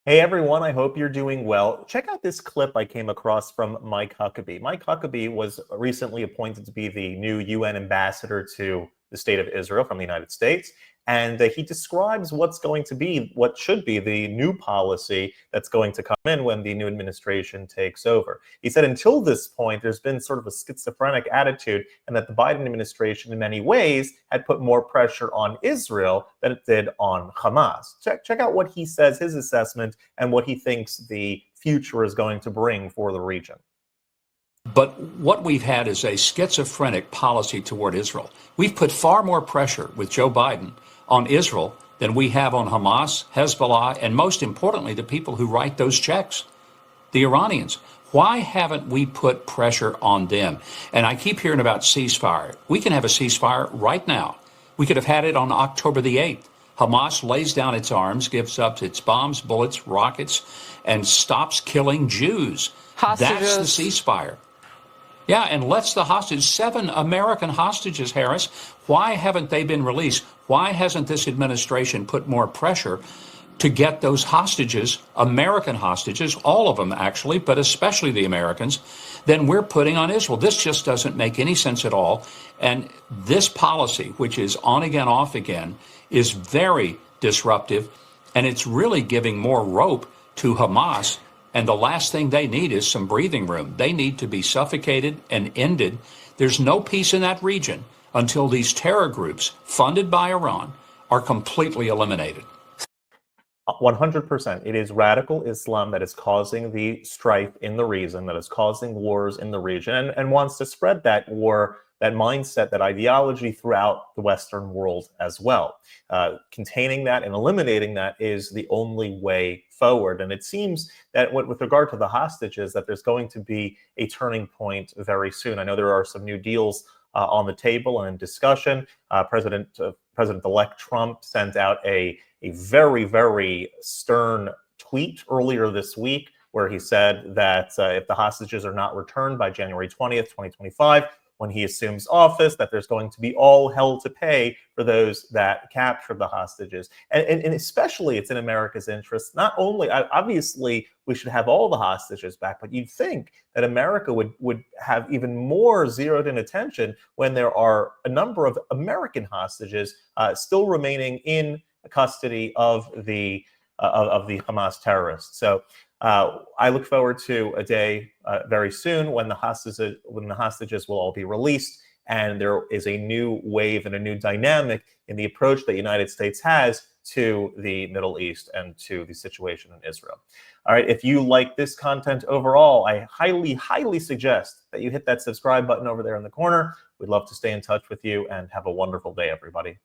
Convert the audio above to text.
Hey everyone, I hope you're doing well. Check out this clip I came across from Mike Huckabee. Mike Huckabee was recently appointed to be the new UN ambassador to the state of Israel from the United States. And he describes what's going to be, what should be the new policy that's going to come in when the new administration takes over. He said until this point, there's been sort of a schizophrenic attitude, and that the Biden administration in many ways had put more pressure on Israel than it did on Hamas. Check out what he says, his assessment, and what he thinks the future is going to bring for the region. But what we've had is a schizophrenic policy toward Israel. We've put far more pressure with Joe Biden on Israel than we have on Hamas, Hezbollah, and most importantly, the people who write those checks, the Iranians. Why haven't we put pressure on them? And I keep hearing about ceasefire. We can have a ceasefire right now. We could have had it on October the 8th. Hamas lays down its arms, gives up its bombs, bullets, rockets, and stops killing Jews. Hostages. That's the ceasefire. Yeah, and lets the hostages, 7 American hostages, Harris, why haven't they been released? Why hasn't this administration put more pressure to get those hostages, American hostages, all of them actually, but especially the Americans, than we're putting on Israel? This just doesn't make any sense at all. And this policy, which is on again, off again, is very disruptive, and it's really giving more rope to Hamas. And the last thing they need is some breathing room. They need to be suffocated and ended. There's no peace in that region until these terror groups funded by Iran are completely eliminated. 100%. It is radical Islam that is causing the strife in the region, that is causing wars in the region, and wants to spread that war, that mindset, that ideology throughout the Western world as well. Containing that and eliminating that is the only way forward. And it seems that with regard to the hostages, that there's going to be a turning point very soon. I know there are some new deals on the table and in discussion. President-elect Trump sent out a very, very stern tweet earlier this week where he said that if the hostages are not returned by January 20th, 2025, when he assumes office, that there's going to be all hell to pay for those that captured the hostages. And especially it's in America's interest. Not only, obviously, we should have all the hostages back, but you'd think that America would have even more zeroed in attention when there are a number of American hostages still remaining in custody of the Hamas terrorists. So I look forward to a day very soon when the hostages will all be released, and there is a new wave and a new dynamic in the approach that the United States has to the Middle East and to the situation in Israel. All right, if you like this content overall, I highly, highly suggest that you hit that subscribe button over there in the corner. We'd love to stay in touch with you, and have a wonderful day, everybody.